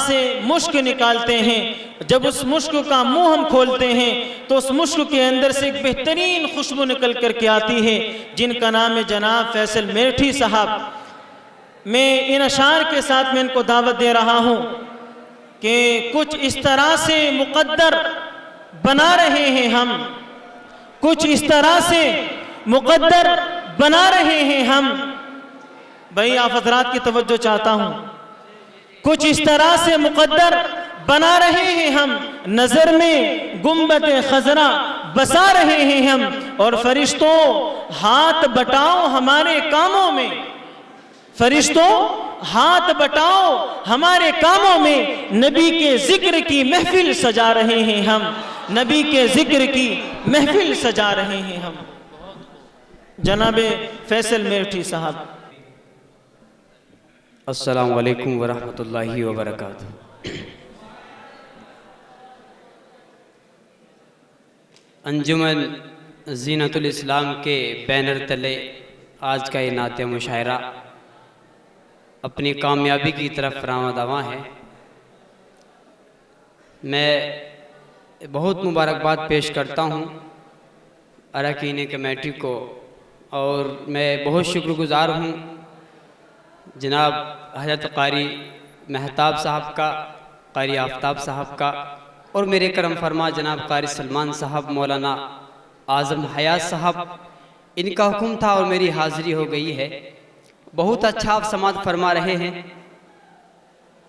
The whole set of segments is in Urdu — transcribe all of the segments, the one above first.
سے مشک نکالتے ہیں، جب اس مشک کا منہ ہم کھولتے ہیں تو اس مشک کے اندر سے ایک بہترین خوشبو نکل کر کے آتی ہے، جن کا نام ہے جناب فیصل میرٹھی صاحب۔ میں ان اشعار کے ساتھ میں ان کو دعوت دے رہا ہوں کہ کچھ اس طرح سے مقدر بنا رہے ہیں ہم، کچھ اس طرح سے مقدر بنا رہے ہیں ہم۔ بھائی آپ حضرات کی توجہ چاہتا ہوں، کچھ اس طرح سے مقدر بنا رہے ہیں ہم، نظر میں گنبد خضرا بسا رہے ہیں ہم، اور فرشتوں ہاتھ بٹاؤ ہمارے کاموں میں، فرشتوں ہاتھ بٹاؤ ہمارے کاموں میں، نبی کے ذکر کی محفل سجا رہے ہیں ہم، نبی کے ذکر کی محفل سجا رہے ہیں ہم۔ جناب فیصل میرٹھی صاحب۔ السلام علیکم ورحمۃ اللہ وبرکاتہ۔ انجمن زینت الاسلام کے بینر تلے آج کا یہ نعت مشاعرہ اپنی کامیابی کی طرف رواں ہے۔ میں بہت مبارکباد پیش کرتا ہوں اراکین کمیٹی کو، اور میں بہت شکر گزار ہوں جناب حضرت قاری مہتاب صاحب کا، قاری آفتاب صاحب کا، اور میرے کرم فرما جناب قاری سلمان صاحب، مولانا اعظم حیات صاحب، ان کا حکم تھا اور میری حاضری ہو گئی ہے۔ بہت اچھا آپ سماعت فرما رہے ہیں۔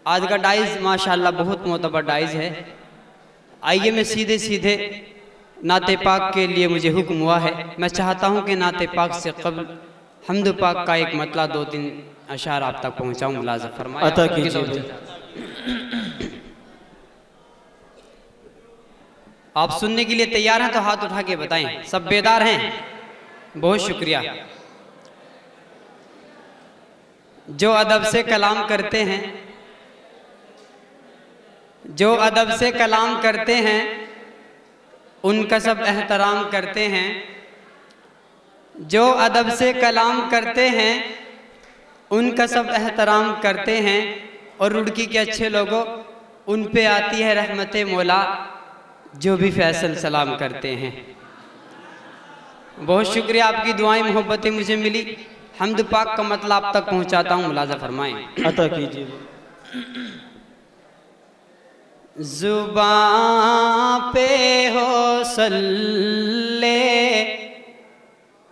آج کا ڈائز ماشاءاللہ بہت معتبر ڈائز ہے۔ آئیے میں سیدھے نعت پاک کے لیے مجھے حکم ہوا ہے۔ میں چاہتا ہوں کہ نعت پاک سے قبل حمد پاک کا ایک مطلع 2-3 اشعار آپ تک پہنچاؤں، ملاحظہ فرمائیں۔ عطا کیجیے۔ آپ سننے کے لیے تیار ہیں تو ہاتھ اٹھا کے بتائیں، سب بیدار ہیں؟ بہت شکریہ۔ جو ادب سے کلام کرتے ہیں، جو ادب سے کلام کرتے ہیں، ان کا سب احترام کرتے ہیں۔ جو ادب سے کلام کرتے ہیں، ان کا سب احترام کرتے ہیں، اور رڑکی کے اچھے لوگوں، ان پہ آتی ہے رحمت مولا جو بھی فیصل سلام کرتے ہیں۔ بہت شکریہ، آپ کی دعائیں محبتیں مجھے ملی۔ حمد پاک کا مطلب آپ تک پہنچاتا ہوں، ملاحظہ فرمائیں۔ عطا کیجیے۔ زباں پہ ہو صلی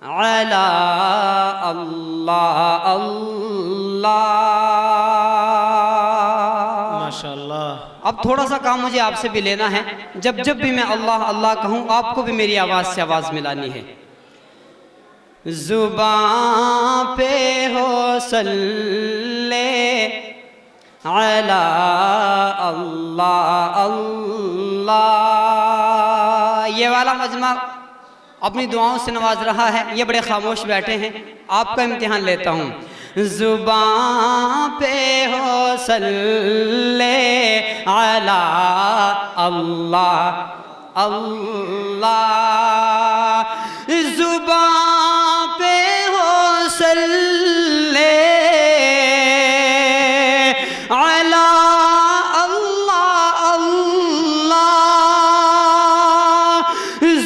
علی اللہ اللہ۔ ماشاءاللہ۔ اب تھوڑا سا کام مجھے آپ سے بھی لینا ہے، جب بھی میں اللہ اللہ کہوں آپ کو بھی میری آواز سے آواز ملانی ہے۔ زباں پہ ہو صلی علی اللہ اللہ۔ یہ والا مجمع اپنی دعاؤں سے نواز رہا ہے، یہ بڑے خاموش بیٹھے ہیں، آپ کا امتحان لیتا ہوں۔ زباں پہ ہو صلی علی اللہ اللہ۔ زباں پہ ہو صلی علی اللہ اللہ۔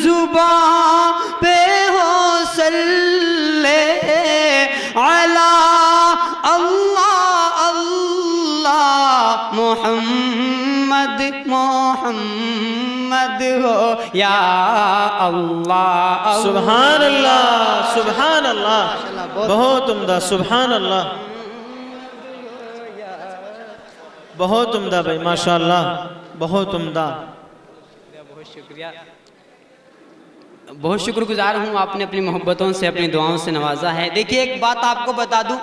زباں پہ ہو صلی علی اللہ اللہ۔ محمد محمد ہو یا اللہ۔ سبحان اللہ، سبحان اللہ، بہت عمدہ، سبحان اللہ، بہت عمدہ بھائی، ماشاءاللہ، بہت عمدہ۔ بہت شکریہ، بہت شکر گزار ہوں، آپ نے اپنی محبتوں سے اپنی دعاؤں سے نوازا ہے۔ دیکھیے ایک بات آپ کو بتا دوں،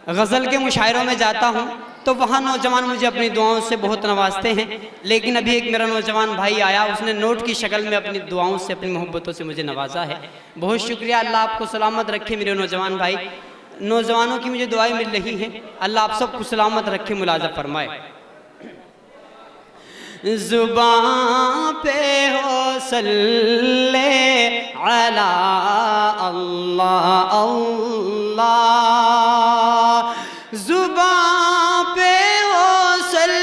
غزل کے مشاعروں میں جاتا ہوں تو وہاں نوجوان مجھے اپنی دعاؤں سے بہت نوازتے ہیں، لیکن ابھی ایک میرا نوجوان بھائی آیا، اس نے نوٹ کی شکل میں اپنی دعاؤں سے اپنی محبتوں سے مجھے نوازا ہے۔ بہت شکریہ، اللہ آپ کو سلامت رکھے میرے نوجوان بھائی۔ نوجوانوں کی مجھے دعائیں مل رہی ہیں، اللہ آپ سب کو سلامت رکھے، ملاحظہ فرمائے۔ زباں پہ ہو صلی علی اللہ اللہ۔ زباں پہ ہو صلی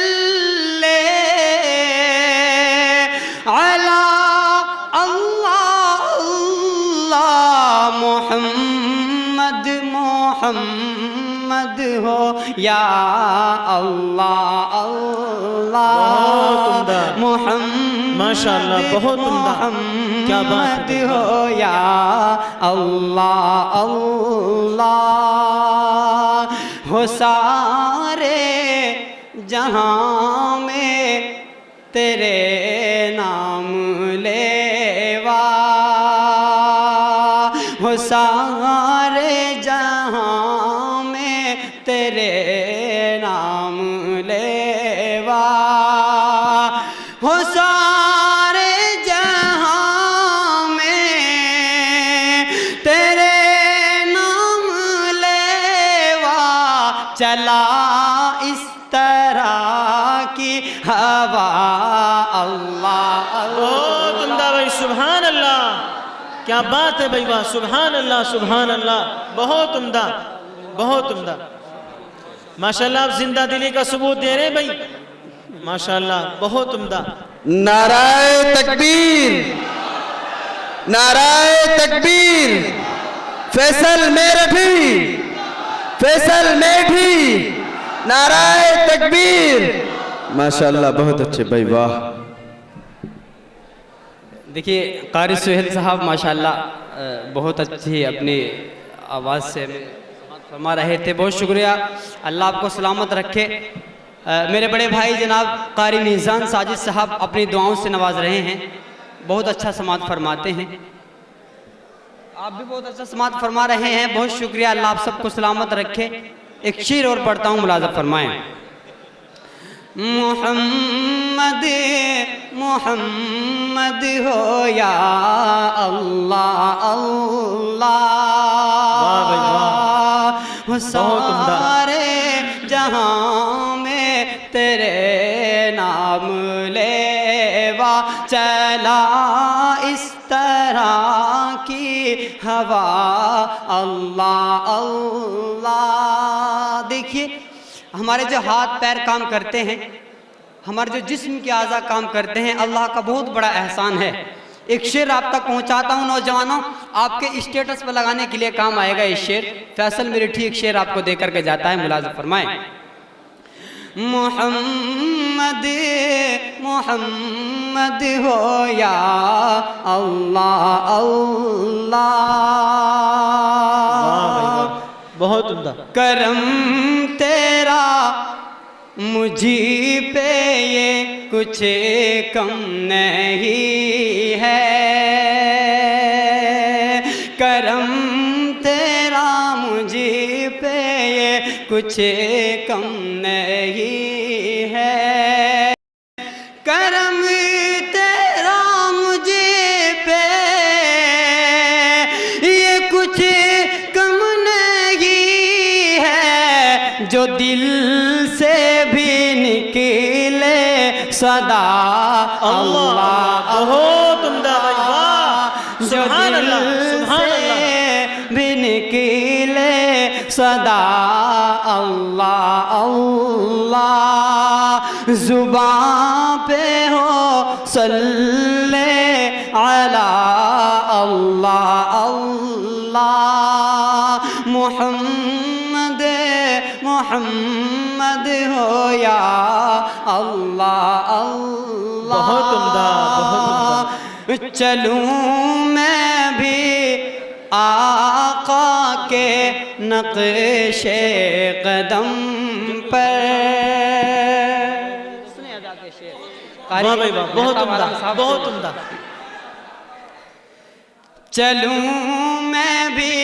محمد محمد ہو یا اللہ اللہ بہت عمدہ، محمد ماشاءاللہ بہت عمدہ، کیا بات ہے، ہو یا اللہ اللہ ہو سارے جہاں میں تیرے نام لیوا ہو سارے جہاں میں تیرے نام لیوا ہو سارے جہاں میں تیرے نام لیوا چلا اس طرح کی ہوا اللہ بہت عمدہ بھائی، سبحان اللہ، کیا بات ہے بھائی، واہ، سبحان اللہ سبحان اللہ، بہت عمدہ بہت عمدہ، ماشاءاللہ آپ زندہ دلی کا ثبوت دے رہے ہیں بھائی، ماشاءاللہ بہت عمدہ۔ نعرہ تکبیر، نعرہ تکبیر، فیصل میرٹھی، فیصل میٹھی، نعرہ تکبیر، ماشاءاللہ بہت اچھے بھائی، واہ۔ دیکھیے قاری سہیل صاحب ماشاءاللہ بہت اچھی اپنی آواز سے فرما رہے تھے، بہت شکریہ، اللہ آپ کو سلامت رکھے۔ میرے بڑے بھائی جناب قاری میزان ساجد صاحب اپنی دعاؤں سے نواز رہے ہیں، بہت اچھا سماعت فرماتے ہیں، آپ بھی بہت اچھا سماعت فرما رہے ہیں، بہت شکریہ، اللہ آپ سب کو سلامت رکھے۔ ایک شعر اور پڑھتا ہوں، ملاحظہ فرمائیں۔ محمد محمد ہو یا اللہ اللہ سارے جہاں میں تیرے نام لیوا چلا اس طرح کی ہوا اللہ اللہ۔ دیکھیے ہمارے جو ہاتھ پیر کام کرتے ہیں، ہمارے جو جسم کے اعضاء کام کرتے ہیں، اللہ کا بہت بڑا احسان ہے۔ ایک شعر آپ تک پہنچاتا ہوں نوجوانوں، آپ کے اسٹیٹس پہ لگانے کے لیے کام آئے گا یہ شعر۔ فیصل میرٹھی ایک شعر آپ کو دے کر کے جاتا ہے، ملاحظہ فرمائیں۔ محمد محمد ہو یا اللہ اللہ بہت عمدہ، کرم تیرا مجھی پہ یہ کچھ کم نہیں ہے، کرم تیرا مجھی پہ یہ کچھ کم نہیں ہے، کرم تیرا مجھے پہ یہ کچھ کم نہیں ہے، جو دل سے بھی نکلے صدا اللہ بہت عمدہ بھائی، واہ، سبحان اللہ سبحان اللہ، بھی نکلے صدا اللہ اللہ، زبان پہ ہو صلی علی اللہ اللہ، محمد محمد ہو یا اللہ اللہ۔ بہت عمدہ بہت عمدہ، چلوں میں بھی آقا کے نقش قدم پر، واہ بھائی واہ، بہت عمدہ بہت عمدہ، چلوں میں بھی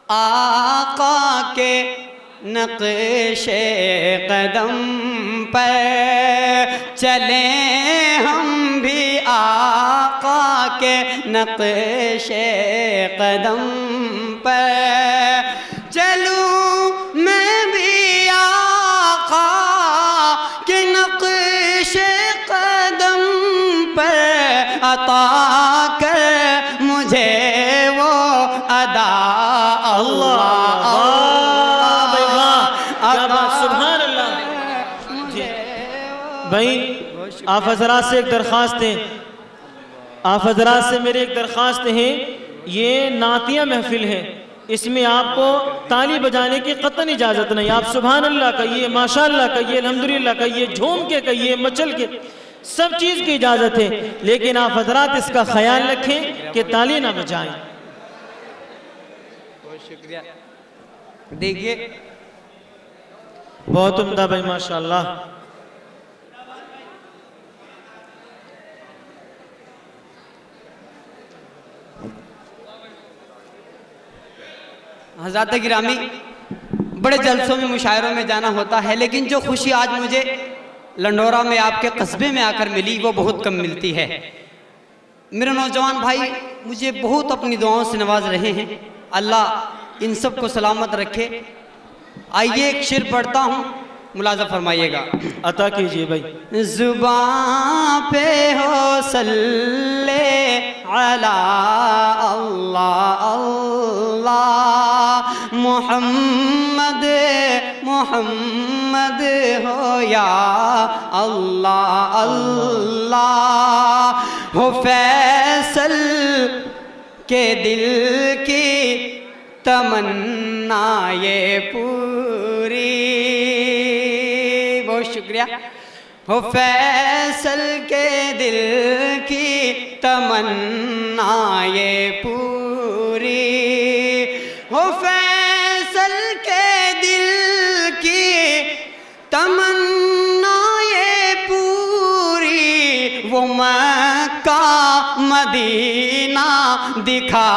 آقا کے نقش قدم پر، چلیں ہم بھی آقا کے نقش قدم پر، چلوں میں بھی آقا کے نقش قدم پر، عطا کر مجھے وہ ادا اللہ سبحان اللہ۔ بھائی آپ حضرات سے ایک درخواست ہے، آپ حضرات سے میری ایک درخواست ہے یہ نعتیہ محفل ہے، اس میں آپ کو تالی بجانے کی قطعاً اجازت نہیں. آپ سبحان اللہ کہیے، ماشاءاللہ کہیے، الحمدللہ کہیے، جھوم کے کہیے، مچل کے، سب چیز کی اجازت ہے، لیکن آپ حضرات اس کا خیال رکھیں کہ تالی نہ بجائیں. بہت شکریہ. دیکھیے بہت عمدہ بھائی، ماشاءاللہ. حضرات گرامی، بڑے جلسوں میں مشاعروں میں جانا ہوتا ہے، لیکن جو خوشی آج مجھے لنڈورا میں آپ کے قصبے میں آ کر ملی وہ بہت کم ملتی ہے. میرے نوجوان بھائی مجھے بہت اپنی دعاؤں سے نواز رہے ہیں، اللہ ان سب کو سلامت رکھے. آئیے ایک شعر پڑھتا ہوں، ملاحظہ فرمائیے گا. عطا کیجئے بھائی. زبان پہ ہو صلی علی اللہ اللہ، محمد محمد ہو یا اللہ اللہ. ہو فیصل کے دل کی تمنا یہ پوری. بہت شکریہ. ہو فیصل کے دل کی تمنا یہ پوری. ہو فیصل کے دل کی تمنا یہ پوری. وہ مکہ مدینہ دکھا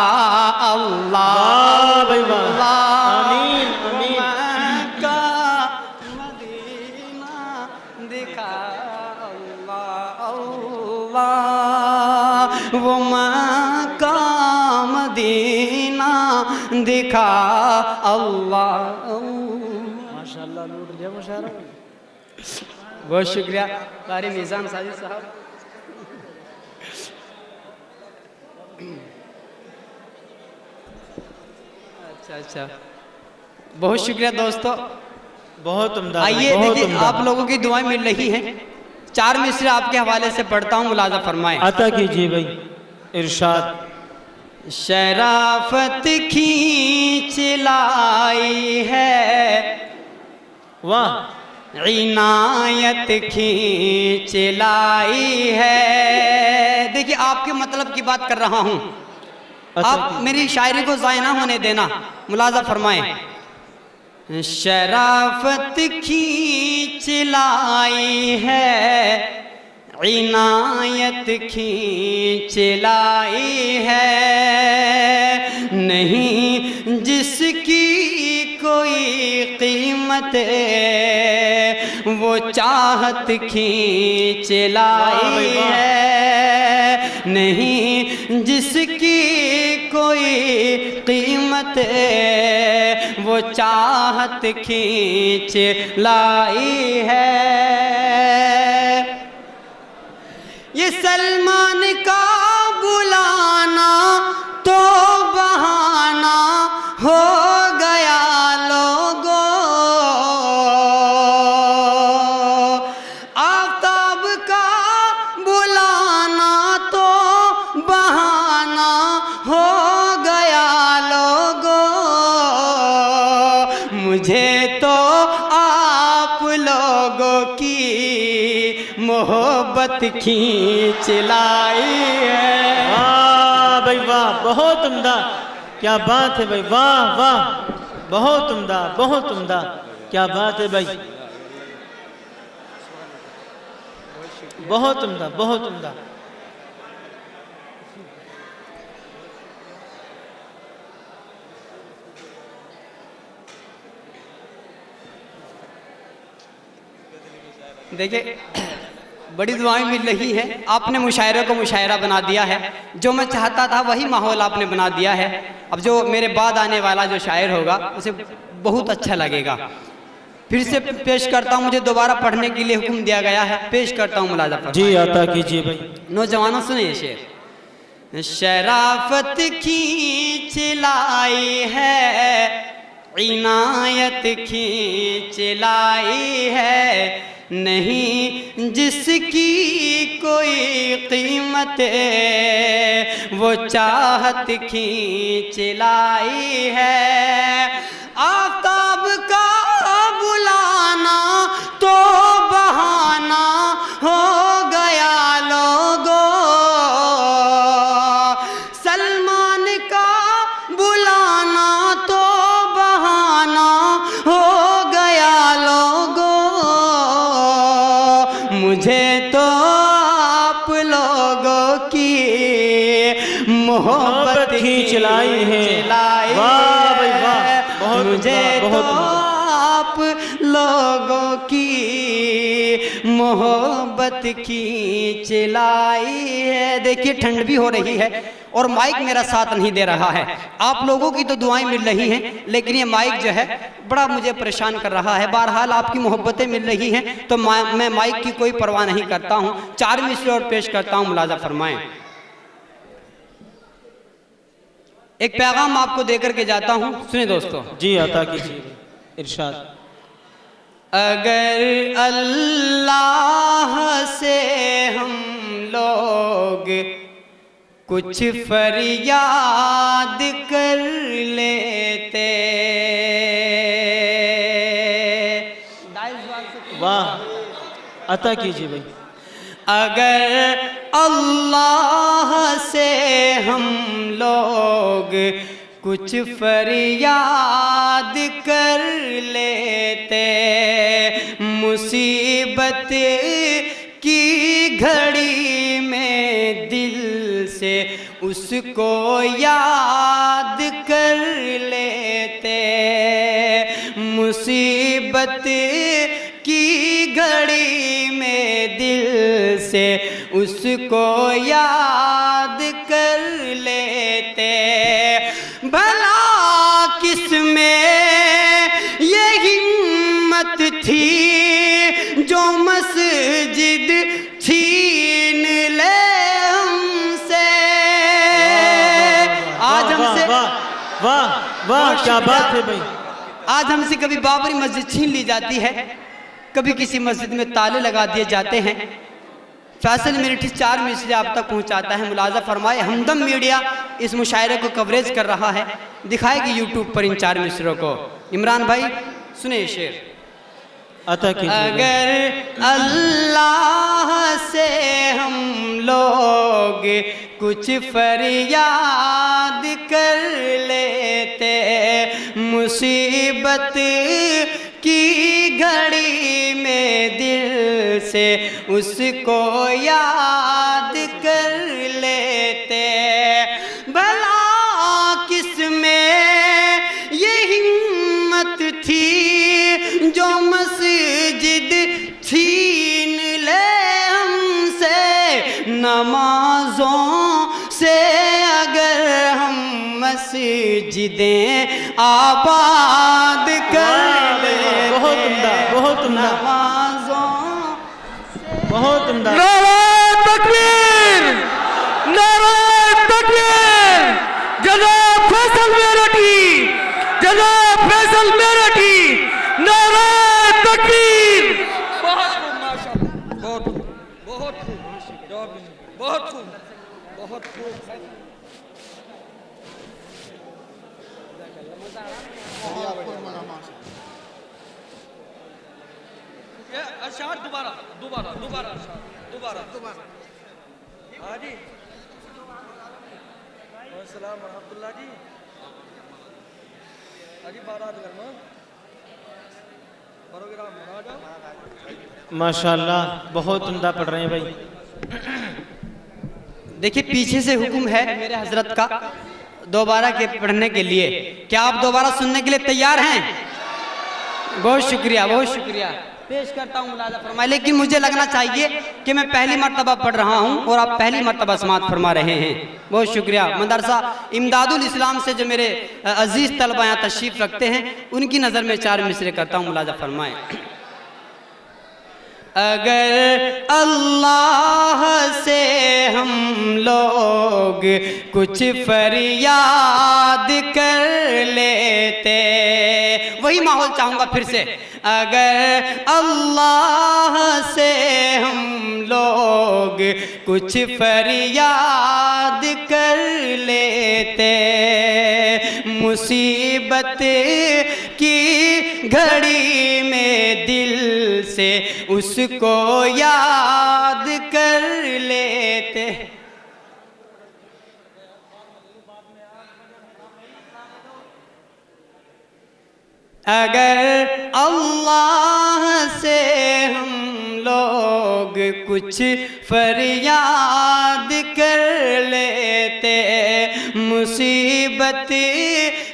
اللہ. واہ بھائی واہ، آمین آمین. مکہ مدینہ دکھا اللہ اللہ. وہ مکہ مدینہ دکھا اللہ. ماشاءاللہ لوٹ لیا مشاعرہ. بہت شکریہ قاری میزان ساجد صاحب. اچھا بہت شکریہ دوستو. بہت عمدہ. آئیے بہت دیکھیں عمدہ. آپ لوگوں کی دعائیں مل رہی ہیں. 4 مصرے آپ کے حوالے سے پڑھتا ہوں، ملاحظہ فرمائیں. عطا کیجئے بھائی. ارشاد. شرافت کھینچ لائی ہے، واہ. عنایت کھینچ لائی ہے. دیکھیے آپ کے مطلب کی بات کر رہا ہوں، آپ میری شاعری کو ضائع نہ ہونے دینا. ملاحظہ فرمائیں. شرافت کھینچ لائی ہے، عنایت کھینچ لائی ہے. نہیں جس کی کوئی قیمت وہ چاہت کھینچ لائی ہے. نہیں جس کی کوئی قیمت وہ چاہت کھینچ لائی ہے. یہ سلمان کا بلانا تو بہانہ ہو گیا لوگوں. آفتاب کا بلانا تو بہانہ ہو گیا لوگوں. مجھے تو آپ لوگوں کی محبت کھینچ لائی ہے. واہ بھائی واہ، بہت عمدہ. کیا بات ہے بھائی، واہ واہ، بہت عمدہ بہت عمدہ. کیا بات ہے بھائی، بہت عمدہ بہت عمدہ. دیکھیں بڑی دعائیں مل رہی ہیں. آپ نے مشاعرے کو مشاعرہ بنا دیا ہے. جو میں چاہتا تھا وہی ماحول آپ نے بنا دیا ہے. اب جو میرے بعد آنے والا جو شاعر ہوگا اسے بہت اچھا لگے گا. پھر سے پیش کرتا ہوں، مجھے دوبارہ پڑھنے کے لیے حکم دیا گیا ہے، پیش کرتا ہوں. ملاحظہ فرمائیں. جی عطا کیجئے بھائی. نوجوانوں سنیں یہ شعر. شرافت کھینچ لائی ہے، عنایت کھینچ لائی ہے. نہیں جس کی کوئی قیمت وہ چاہت کھینچ لائی ہے آفتاب کا بلانا تو بہانہ ہو گیا لوگوں سلمان کا بلانا تو بہانہ ہو گیا لوگوں مجھے تو آپ لوگوں کی محبت کھینچ لائی ہے واہ بھائی واہ بہت مجھے تو آپ لوگوں کی محبت کھینچ لائی ہے دیکھیے ٹھنڈ بھی ہو رہی ہے اور مائک میرا ساتھ نہیں دے رہا ہے آپ لوگوں کی تو دعائیں مل رہی ہیں لیکن یہ مائک جو ہے بڑا مجھے پریشان کر رہا ہے بہرحال آپ کی محبتیں مل رہی ہیں تو میں مائک کی کوئی پرواہ نہیں کرتا ہوں 4 مصرے اور پیش کرتا ہوں ملاحظہ فرمائیں ایک پیغام آپ کو دے کر کے جاتا ہوں سنیں دوستو جی عطا کیجیے ارشاد اگر اللہ سے ہم لوگ کچھ فریاد کر لیتے واہ عطا کیجیے بھائی اگر اللہ سے ہم لوگ کچھ فریاد کر لیتے مصیبت کی گھڑی میں دل سے اس کو یاد کر لیتے مصیبت کی گھڑی میں دل سے اس کو یاد کر لیتے بھلا کس میں یہ ہمت تھی جو مسجد چھین لے ہم سے آج ہم سے واہ واہ کیا بات ہے بھائی آج ہم سے کبھی بابری مسجد چھین لی جاتی ہے کبھی کسی مسجد میں تالے لگا دیے جاتے ہیں فیصل میرٹھی 4 مصرے آپ تک پہنچاتا ہے ملاحظہ فرمائے ہمدم میڈیا اس مشاعرے کو کوریج کر رہا ہے دکھائے گی یوٹیوب پر ان 4 مصروں کو عمران بھائی سنیں یہ شعر عطا کیجیے اگر اللہ سے ہم لوگ کچھ فریاد کر لیتے مصیبت کی گھڑی میں دل سے اس کو یاد کر لیتے بھلا کس میں یہ ہمت تھی جو مسجد چھین لے ہم سے نمازوں سے اگر ہم مسجدیں آباد کر لیں بہت عمدہ بہت عمدہ نمازوں بہت عمدہ نعرہ تکبیر نعرہ تکبیر جناب فیصل میرٹھی جناب فیصل میرٹھی نعرہ تکبیر بہت خوب ماشاءاللہ بہت خوب بہت خوب بہت خوب بہت خوب ارشاد دوبارہ ہاں جی السلام ورحمۃ اللہ جی جی بارات کرنا پروگرام بنا جاؤ ماشاءاللہ بہت عمدہ پڑھ رہے ہیں بھائی دیکھیے پیچھے سے حکم ہے میرے حضرت کا دوبارہ کے پڑھنے کے لیے کیا آپ دوبارہ سننے کے لیے تیار ہیں بہت شکریہ پیش کرتا ہوں ملاحظہ فرمائے لیکن مجھے لگنا چاہیے کہ میں پہلی مرتبہ پڑھ رہا ہوں اور آپ پہلی مرتبہ سماعت فرما رہے ہیں بہت شکریہ مدرسہ امداد الاسلام سے جو میرے عزیز طلبہ یہاں تشریف رکھتے ہیں ان کی نظر میں 4 مصرے کرتا ہوں ملاحظہ فرمائے اگر اللہ سے ہم لوگ کچھ فریاد کر لیتے، وہی ماحول چاہوں گا پھر سے، اگر اللہ سے ہم لوگ کچھ فریاد کر لیتے، مصیبت کی گھڑی میں دل سے اس کو یاد کر لیتے۔ اگر اللہ سے ہم لوگ کچھ فریاد کر لیتے، مصیبت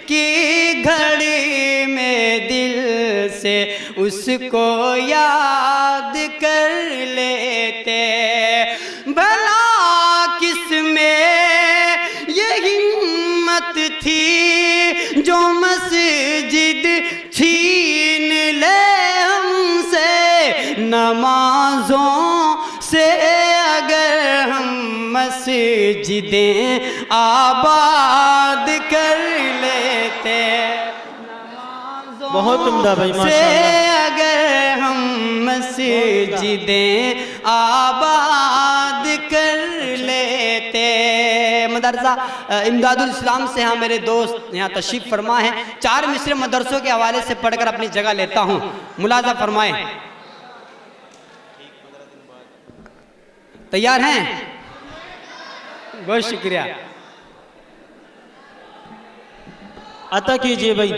کی گھڑی میں دل سے اس کو یاد کر لیتے، بھلا کس میں یہ ہمت تھی جو مسجد چھین لے ہم سے، نمازوں سے اگر ہم مسجدیں آباد کر لیتے، بہت عمدہ بھائی، سے ماشاءاللہ۔ اگر ہم مسجدیں آباد کر لیتے۔ مدرسہ امداد الاسلام سے ہاں میرے دوست یہاں تشریف فرما ہیں، 4 مصرے مدرسوں کے حوالے سے پڑھ کر اپنی جگہ لیتا ہوں، ملاحظہ فرمائیں۔ تیار ہیں؟ بہت شکریہ، عطا کیجئے بھائی۔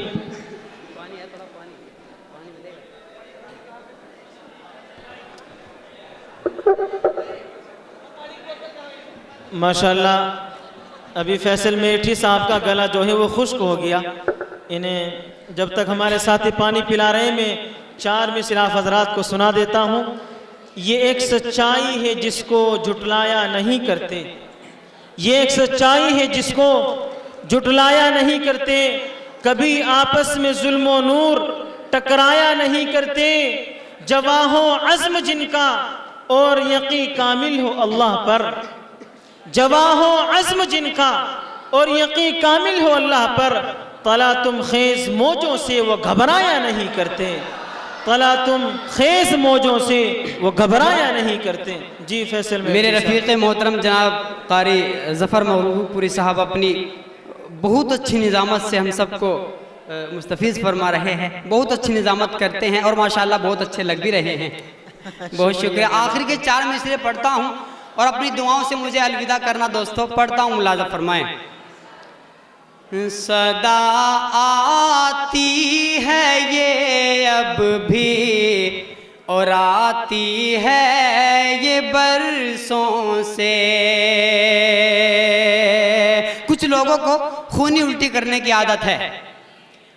ماشاءاللہ ابھی فیصل میٹھی صاحب کا گلا جو ہے وہ خشک ہو گیا، انہیں جب تک ہمارے ساتھی پانی پلا رہے ہیں میں 4 مصرے آپ حضرات کو سنا دیتا ہوں۔ یہ ایک سچائی ہے جس کو جھٹلایا نہیں کرتے، یہ ایک سچائی ہے جس کو جھٹلایا نہیں کرتے، کبھی آپس میں ظلم و نور ٹکرایا نہیں کرتے، جواہ و عزم جن کا اور یقین کامل ہو اللہ پر، جواہ و عزم جن کا اور یقین کامل ہو اللہ پر، طلا تم خیز موجوں سے وہ گھبرایا نہیں کرتے، طلا تم خیز موجوں سے وہ گھبرایا نہیں کرتے۔ جی فیصل میرے رفیق محترم جناب قاری ظفر مغروب پوری صاحب اپنی بہت اچھی نظامت سے ہم سب کو مستفیض فرما رہے ہیں، بہت اچھی نظامت کرتے ہیں اور ماشاءاللہ بہت اچھے لگ بھی رہے ہیں، بہت شکریہ۔ آخر کے 4 مصرے پڑھتا ہوں اور اپنی دعاؤں سے مجھے الوداع کرنا دوستو، پڑھتا ہوں، ملاحظہ فرمائیں۔ صدا آتی ہے یہ اب بھی اور آتی ہے یہ برسوں سے، کچھ لوگوں کو خونی الٹی کرنے کی عادت ہے،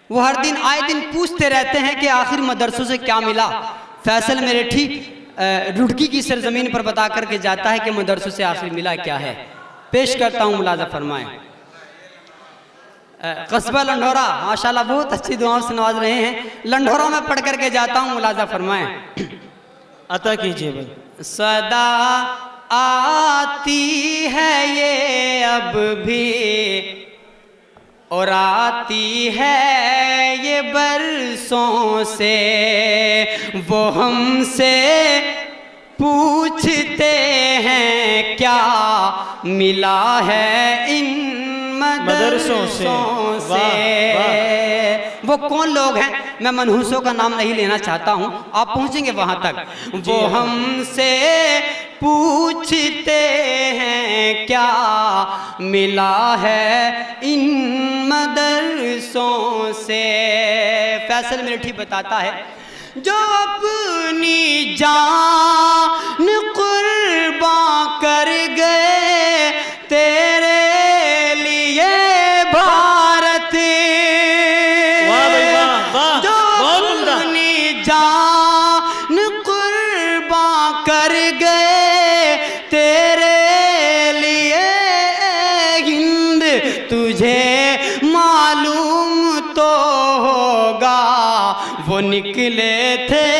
وہ ہر دن آئے دن پوچھتے رہتے ہیں کہ آخر مدرسوں سے کیا ملا۔ فیصل میرٹھی رڑکی کی سرزمین پر بتا کر کے جاتا ہے کہ مدرسوں سے آخر ملا کیا ہے، پیش کرتا ہوں، ملاحظہ فرمائیں۔ قصبہ لنڈھورا ماشاءاللہ بہت اچھی دعاؤں سے نواز رہے ہیں، لنڈھوروں میں پڑھ کر کے جاتا ہوں، ملاحظہ فرمائیں۔ عطا کیجئے بھائی۔ صدا آتی ہے یہ اب بھی اور آتی ہے یہ برسوں سے، وہ ہم سے پوچھتے ہیں کیا ملا ہے ان مدرسوں سے۔ وہ کون لوگ ہیں؟ میں منحوسوں کا نام نہیں لینا چاہتا ہوں، آپ پہنچیں گے وہاں تک۔ وہ ہم سے پوچھتے ہیں کیا ملا ہے ان مدرسوں سے۔ فیصل میرٹھی بتاتا ہے، جو اپنی جان قربان کر گئے تیرے لیے بھارت، جو اپنی جان قربان کر گئے تیرے لیے ہند، تجھے معلوم تو ہوگا وہ نکلے تھے